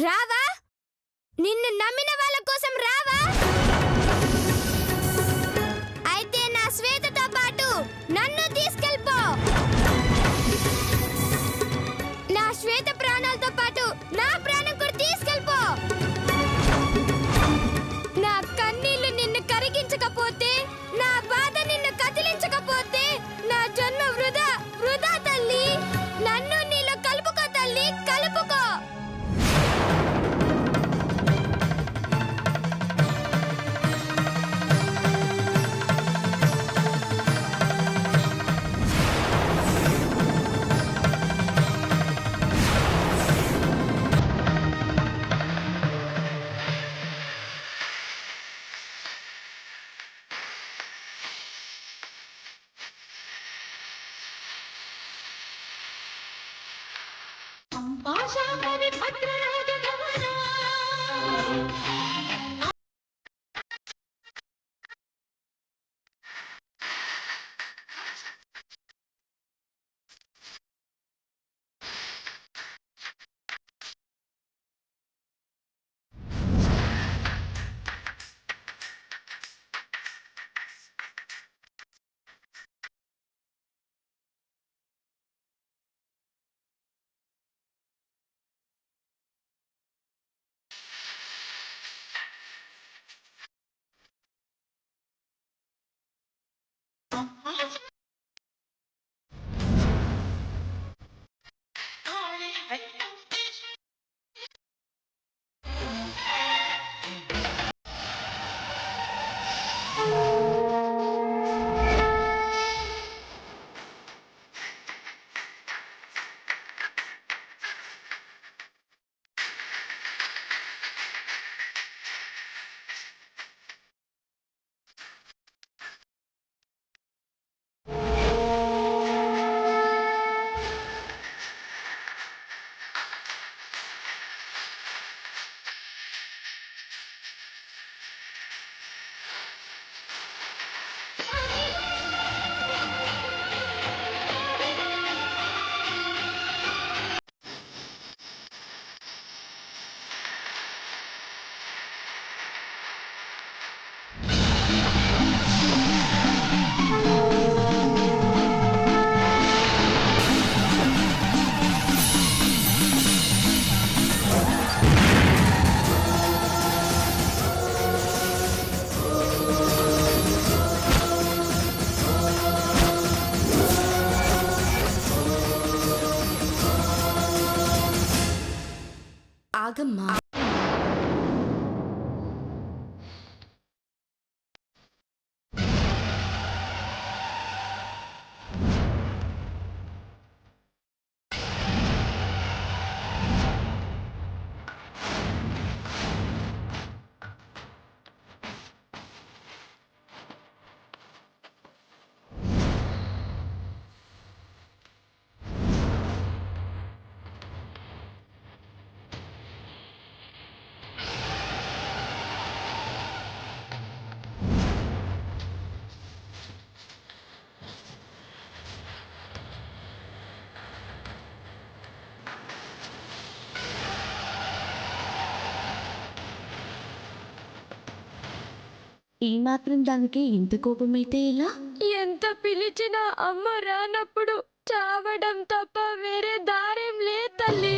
రావా? నిన్ను నమ్మిన వాళ్ళ కోసం రావా? అయితే నా శ్వేతతో పాటు నన్ను తీసుకెళ్ళిపో. నా శ్వేత ప్రాణాలతో పాటు నా ప్రాణం కూడా తీసుకెళ్ళిపో. నా కన్నీళ్లు నిన్ను కరిగించకపోతే, నా బాధ నిన్ను కదిలించకపోతే నా జన్మ వృధా వృధా తల్లి. నన్ను నీలో కలుపుకో తల్లి, కలుపుకో. ఆగమ్మా. ఈ మాత్రం దానికి ఇంత కోపమైతే ఎలా? ఎంత పిలిచినా అమ్మ రానప్పుడు చావడం తప్ప వేరే దారేం లే తల్లి.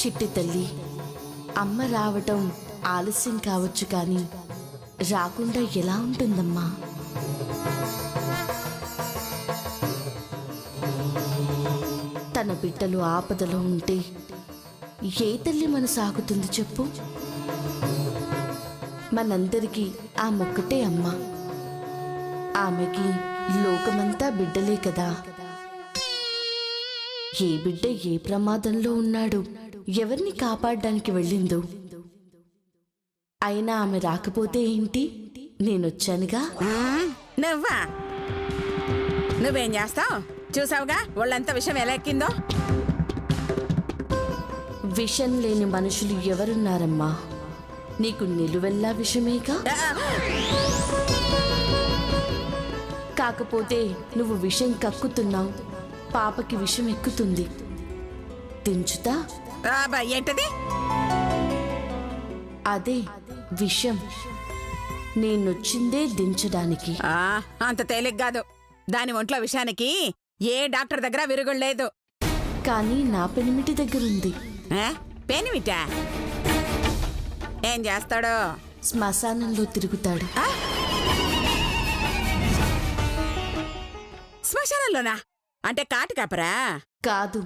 చిట్టి తల్లి, అమ్మ రావటం ఆలస్యం కావచ్చు కానీ రాకుండా ఎలా ఉంటుందమ్మా? తన బిడ్డలు ఆపదలో ఉంటే ఏ తల్లి మనసు ఆగుతుంది చెప్పు? మనందరికీ ఆ మొక్కటే అమ్మ. ఆమెకి లోకమంతా బిడ్డలే కదా. ఏ బిడ్డ ఏ ప్రమాదంలో ఉన్నాడు, ఎవరిని కాపాడడానికి వెళ్ళిందో. అయినా ఆమె రాకపోతే ఏంటి, నేనొచ్చానుగా. నువ్వేం చేస్తావు? చూసావుగా వాళ్ళంతా విషయం ఎలా ఎక్కిందో. విషం లేని మనుషులు ఎవరున్నారమ్మా? నీకు నిలువెల్లా విషమేగా. కాకపోతే నువ్వు విషం కక్కుతున్నావు, పాపకి విషం ఎక్కుతుంది. దించుతా? ఏంటది? అదే విషం. నేనొచ్చిందే దించడానికి. అంత తేలిక కాదు. దాని ఒంట్లో విషయానికి ఏ డాక్టర్ దగ్గర విరుగులేదు. కానీ నా పెనిమిటి దగ్గరుంది. పెనిమిటా? ఏం చేస్తాడో? శ్మశానంలో తిరుగుతాడు. శ్మశానంలోనా? అంటే కాటి కాపరా? కాదు,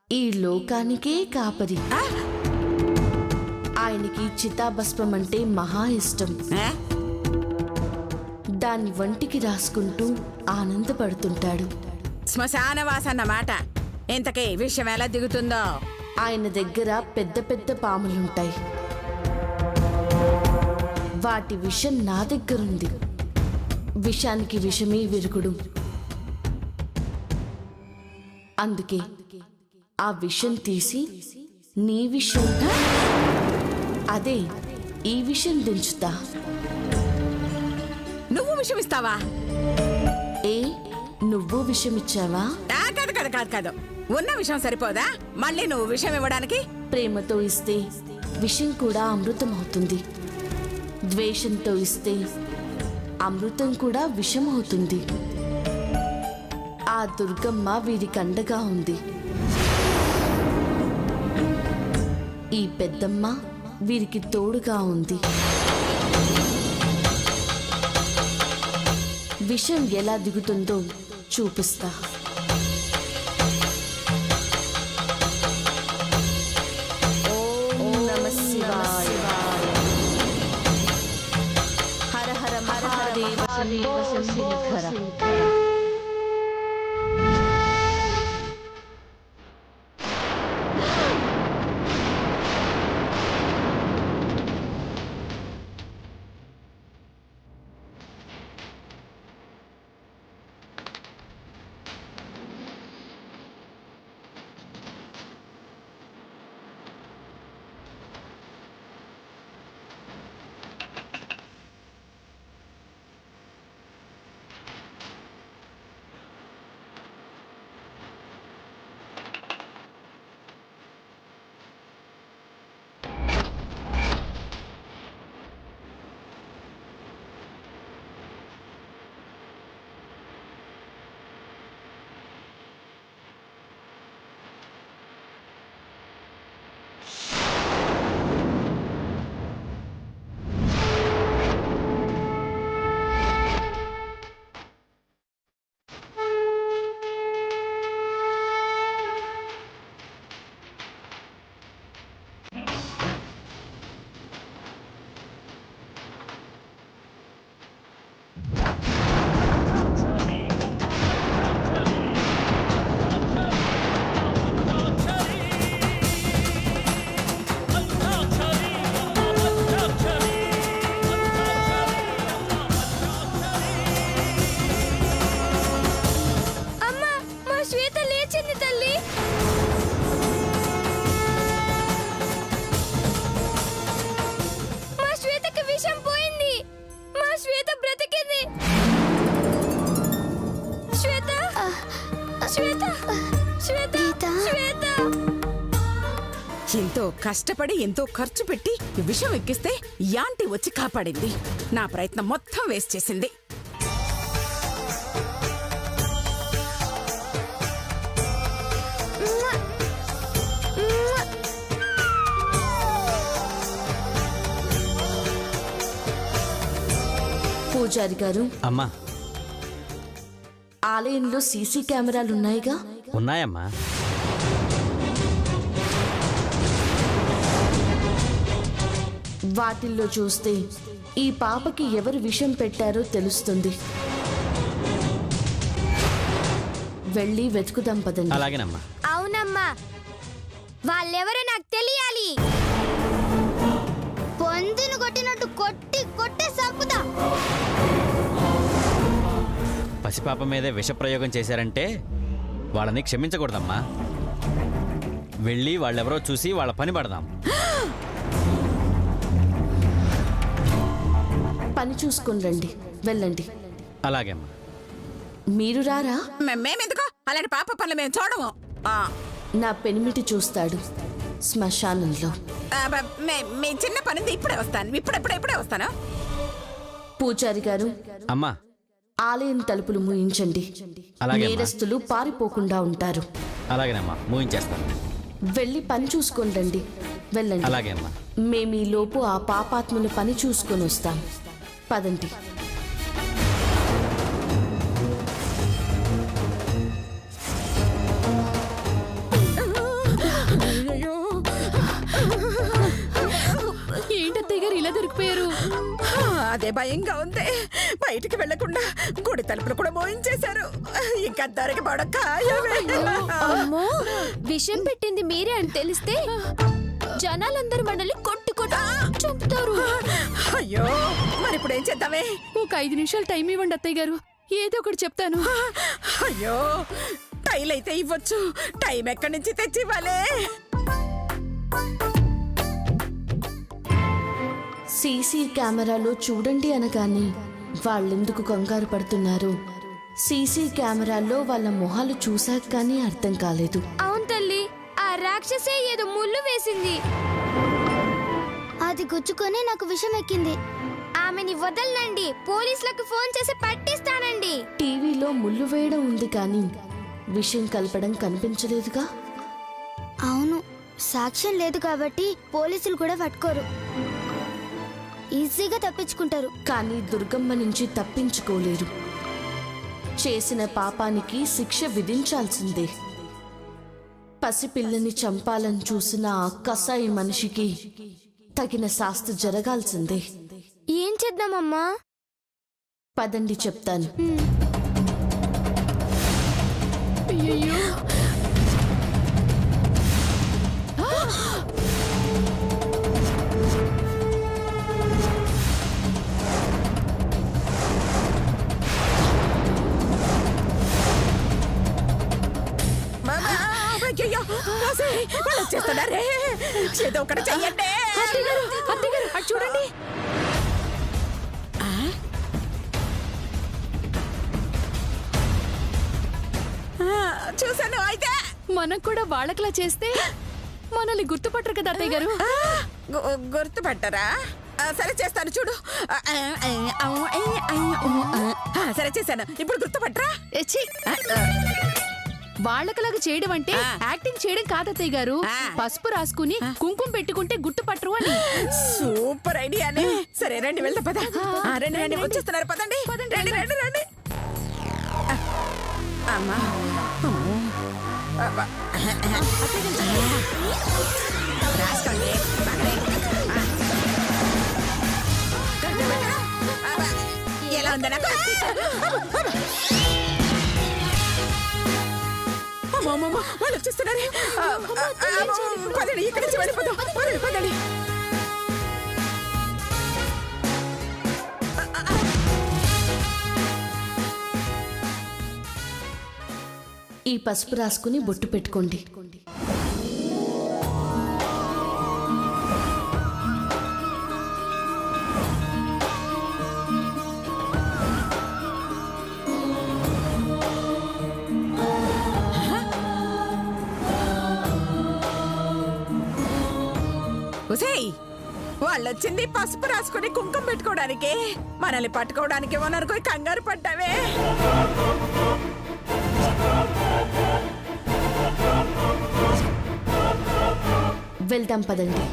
ఈ లోకానికే కాపరి. ఆయనకి చితాభస్మం అంటే మహా ఇష్టం. దాన్ని వంటికి రాసుకుంటూ ఆనందపడుతుంటాడు. శ్మశానవాసన్నమాట. ఇంతకీ విషయం ఎలా దిగుతుందో? ఆయన దగ్గర పెద్ద పెద్ద పాములుంటాయి. వాటి విషం నా దగ్గరుంది. విషానికి విషమే విరుగుడు. అందుకే ఆ విషం తీసి నీ విషం, అదే ఈ విషం దించుతా. నువ్వు విషమిస్తావా? ఏ, నువ్వు విషమిచ్చావా? కాదు కాదు కాదు కాదు. ఉన్న విషయం సరిపోదా మళ్ళీ నువ్వు విషం ఇవ్వడానికి? ప్రేమతో ఇస్తే విషం కూడా అమృతం అవుతుంది. ద్వేషంతో ఇస్తే అమృతం కూడా విషం అవుతుంది. ఆ దుర్గమ్మ వీరికి అండగా ఉంది. ఈ పెద్దమ్మ వీరికి తోడుగా ఉంది. విషం ఎలా దిగుతుందో చూపిస్తా. ఓం నమః శివాయ. హర హర మహాదేవ శంకర. ఎంతో కష్టపడి ఎంతో ఖర్చు పెట్టి విషం ఎక్కిస్తే యాంటీ వచ్చి కాపాడింది. నా ప్రయత్నం మొత్తం వేస్ట్ చేసింది. పూజారి గారు, అమ్మా, ఆలయంలో సీసీ కెమెరాలున్నాయిగా? ఉన్నాయమ్మా. వాటిల్లో చూస్తే ఈ పాపకి ఎవరు విషం పెట్టారో తెలుస్తుంది. వెళ్ళి వెతుకుదాం పదండి. అలాగేనమ్మా. అవునమ్మా, వాళ్ళెవరో నాకు తెలియాలి. పొందును కొట్టినట్టు కొట్టి కొట్టే సంపుదా. పసిపాప మీదే విషప్రయోగం చేశారంటే వాళ్ళని క్షమించకూడదమ్మా. వెళ్ళి వాళ్ళెవరో చూసి వాళ్ళ పని పడదాం. పని చూసుకుని రండి, వెళ్ళండి. అలాగే అమ్మా. మీరు రారా? మేమెందుకో అలాంటి పాప పనులు మేము చూడము. నా పెనిమిటి చూస్తాడు శ్మశానంలో. మీ చిన్న పని ఇప్పుడే వస్తాను, ఇప్పుడే వస్తాను. పూజారి గారు, అమ్మా ఆలయం తలుపులు మూయించండి. అలాగే అమ్మా. నేరస్తులు పారిపోకుండా ఉంటారు. అలాగేనమ్మా, మూయించేస్తాను. వెళ్ళి పని చూసుకొని రండి, వెళ్ళండి. అలాగే అమ్మా. మేమీ లోపు ఆ పాపాత్మను పని చూసుకొని వస్తాం. పదండి. ఏంటత్తయ్య గారు ఇలా దొరికిపోయారు? అదే భయంగా ఉంది. బయటికి వెళ్లకుండా గుడి తలుపులు కూడా మోయించేశారు. ఇంకా దొరికిపోవడం ఖాయమే. అమ్మో, విషం పెట్టింది మీరే అని తెలిస్తే జనాలందరూ మనల్ని కొట్టి చంపుతారు. అయ్యో, మరి ఇప్పుడు ఏం చేద్దామే? ఒక 5 నిమిషాలు టైం ఇవ్వండి అత్తయ్య గారు, ఏదో ఒకటి చెప్తాను. అయ్యో, టైల్ అయితే ఇవ్వచ్చు, టైం ఎక్కడి నుంచి తెచ్చి ఇవ్వాలి? సీసీ కెమెరాలో చూడండి అనగానే వాళ్ళెందుకు కంగారు పడుతున్నారు? సీసీ కెమెరాల్లో వాళ్ళ మొహాలు చూశాక కానీ అర్థం కాలేదు. అవును తల్లి, ఆ రాక్షసే ఏదో ముళ్ళు వేసింది. అది గుచ్చుకొని నాకు విషం ఎక్కింది. ఆమెని వదలనండి, పోలీసులకు ఫోన్ చేసి పట్టిస్తానండి. టీవీలో ముళ్ళు వేయడం ఉంది కానీ విషయం కలపడం కనిపించలేదుగా. అవును, సాక్ష్యం లేదు కాబట్టి పోలీసులు కూడా పట్టుకోరు, ఈజీగా తప్పించుకుంటారు. కానీ దుర్గమ్మ నుంచి తప్పించుకోలేరు. చేసిన పాపానికి శిక్ష విధించాల్సిందే. పసిపిల్లని చంపాలని చూసిన ఆ కసాయి మనిషికి తగిన శాస్తి జరగాల్సిందే. ఏం చేద్దామమ్మా? పదండి చెప్తాను. అయ్యయ్యో, వచ్చేస్తున్నారే, ఏదో ఒకటి చెయ్యండి. అత్తయ్య గారు అటు చూడండి. చూసాను. అయితే మనం కూడా వాళ్ళకిలా చేస్తే మనల్ని గుర్తుపట్టరు కదా అత్తయ్య గారు. గుర్తుపట్టరా? సరే చేస్తాను, చూడు. సరే చేశాను, ఇప్పుడు గుర్తుపట్టరా? ఛీ! వాళ్ళకలాగా చేయడం అంటే యాక్టింగ్ చేయడం కాదత్తయ్య గారు. పసుపు రాసుకుని కుంకుమ పెట్టుకుంటే గుర్తుపట్టరు అని. సూపర్ ఐడియానే. సరే రండి, వెళ్తా. పద. రండి రండి, వచ్చేస్తున్నారు. పదండి, రండి రండి రండి. అమ్మా, రాసుకోండి. ఎలా ఉందా నాకు? వాళ్ళు వచ్చేస్తున్నారే. పదండి, ఇక్కడి నుంచి వెళ్ళిపోతాం. పదండి. ఈ పసుపు రాసుకుని బొట్టు పెట్టుకోండి. వాళ్ళొచ్చింది పసుపు రాసుకుని కుంకుమ పెట్టుకోవడానికి, మనల్ని పట్టుకోవడానికి ఓనర్కు కంగారు పడ్డావే. వెళ్దాం పదండి.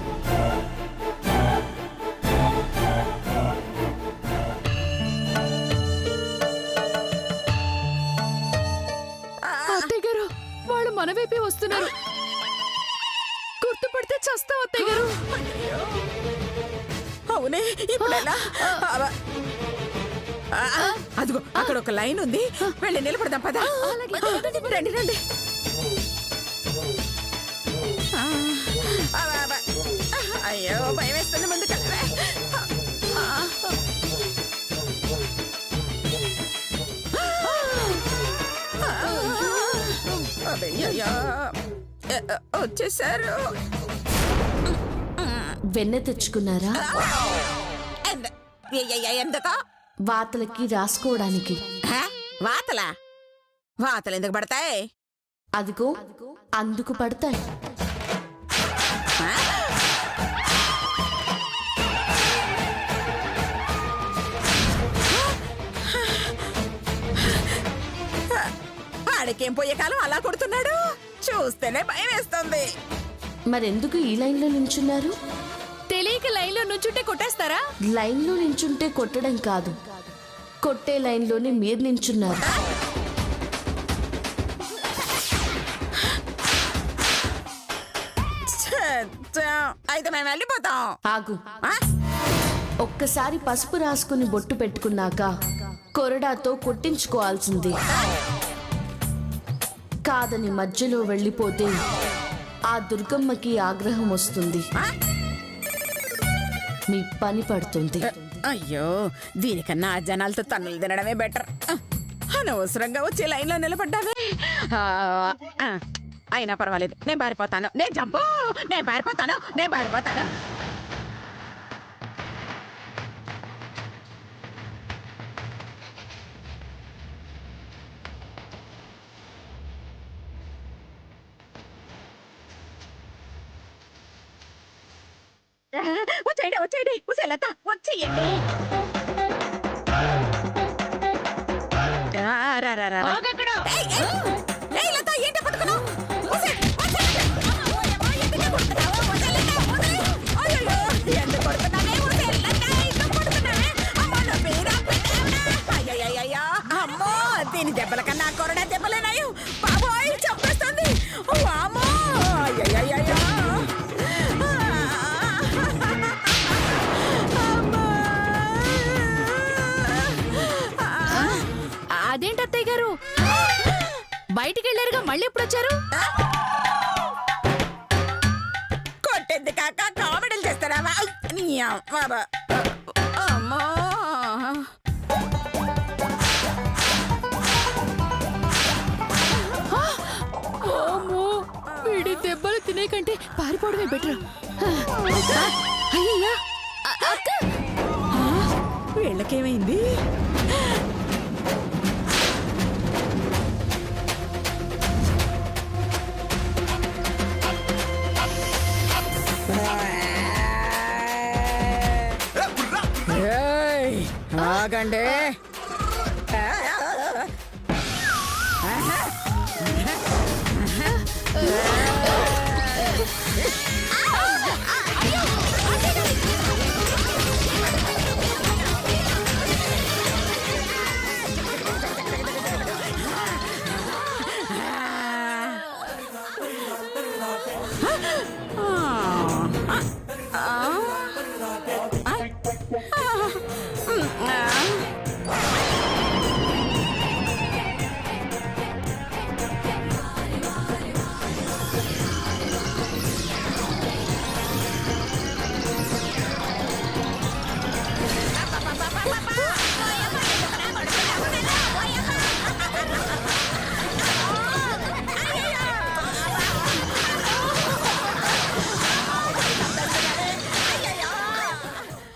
అత్తయ్య గారు, వాళ్ళు మన వైపే వస్తున్నారు. గుర్తుపడితే చస్తాం అత్తయ్య గారు. అవునే, ఇప్పుడు ఎలా? అదిగో అక్కడ ఒక లైన్ ఉంది, వెళ్ళి నిలబడదాం. పద. రండి రండి. అయ్యో, భయం వేస్తుంది. ముందు కలవే. అయ్యయ్యో. వచ్చేసారు. వెన్నె తెచ్చుకున్నారా? ఎందుకో? వాతలకి రాసుకోవడానికి. వాతలా? వాతలు ఎందుకు పడతాయి? అదిగో అందుకు పడతాయి. వాడికేం పోయే కాలం అలా కొడుతున్నాడు, చూస్తేనే భయం వేస్తుంది. మరెందుకు ఈ లైన్లో నించున్నారు? తెలియక లైన్లో నుంచుంటే కొట్టేస్తారా? లైన్లో నించుంటే కొట్టడం కాదు, కొట్టే లైన్లోనే మీరు నించున్నారు. అయితే మేము వెళ్ళిపోతాం. ఆగు. ఒక్కసారి పసుపు రాసుకుని బొట్టు పెట్టుకున్నాక కొరడాతో కొట్టించుకోవాల్సిందే. కాదని మధ్యలో వెళ్ళిపోతే ఆ దుర్గమ్మకి ఆగ్రహం వస్తుంది, మీ పని పడుతుంది. అయ్యో, దీనికన్నా ఆ జనాలతో తన్నులు తినడమే బెటర్. అనవసరంగా వచ్చి లైన్లో నిలబడ్డావే. అయినా పర్వాలేదు, నేను పారిపోతాను. నేను పారిపోతాను. వచ్చేయండి లత, వచ్చేయండి. లత, ఏంటి పట్టుకున్నావు? అమ్మో, దీని దెబ్బల కన్నా కొరడా దెబ్బలేనాయో బాబోయ్, చంపేస్తుంది. అమ్మో, అయ్యయ్యయ్యో. అదేంటి అత్తయ్య గారు, బయటికి వెళ్ళారుగా, మళ్ళీ ఎప్పుడు వచ్చారు? కొట్టేది కాక కామెడీలు చేస్తారావా? అమ్మో, ఓమో, వీడి దెబ్బలు తినే కంటే పారిపోవడమే బెటర్. అయ్యయ్యా, వీళ్ళకేమైంది? ఆగండి.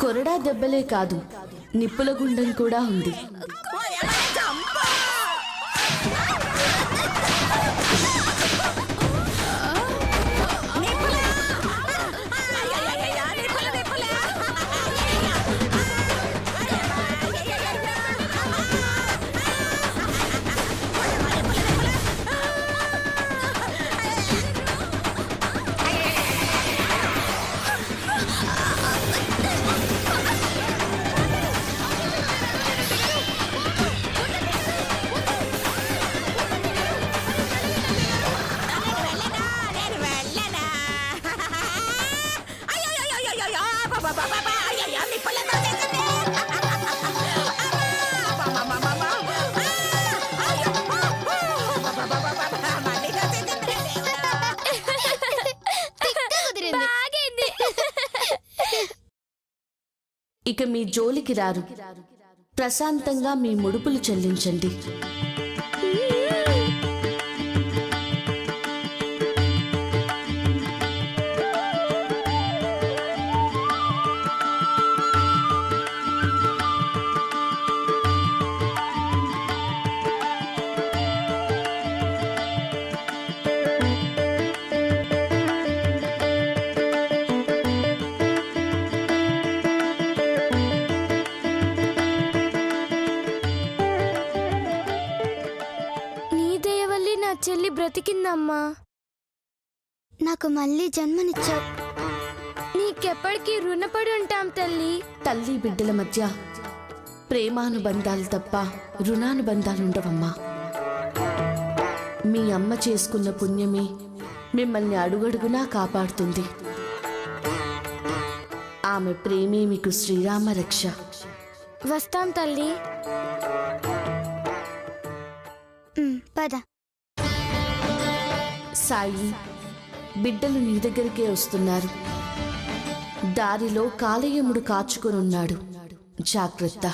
కొరడా దెబ్బలే కాదు, నిప్పుల గుండం కూడా ఉంది. ఇక మీ జోలికి రారు. ప్రశాంతంగా మీ ముడుపులు చెల్లించండి. చెల్లి బ్రతికిందమ్మా. నాకు మళ్ళీ జన్మనిచ్చావు. నీకెప్పటికీ రుణపడి ఉంటాం తల్లి. తల్లి బిడ్డల మధ్య ప్రేమానుబంధాలు తప్ప రుణానుబంధాలుండవమ్మా. మీ అమ్మ చేసుకున్న పుణ్యమే మిమ్మల్ని అడుగడుగునా కాపాడుతుంది. ఆమె ప్రేమే మీకు శ్రీరామ రక్ష. వస్తాం తల్లి. పద. సాయి, బిడ్డలు నీ దగ్గరికే వస్తున్నారు. దారిలో కాలయముడు కాచుకొనున్నాడు. జాగ్రత్త.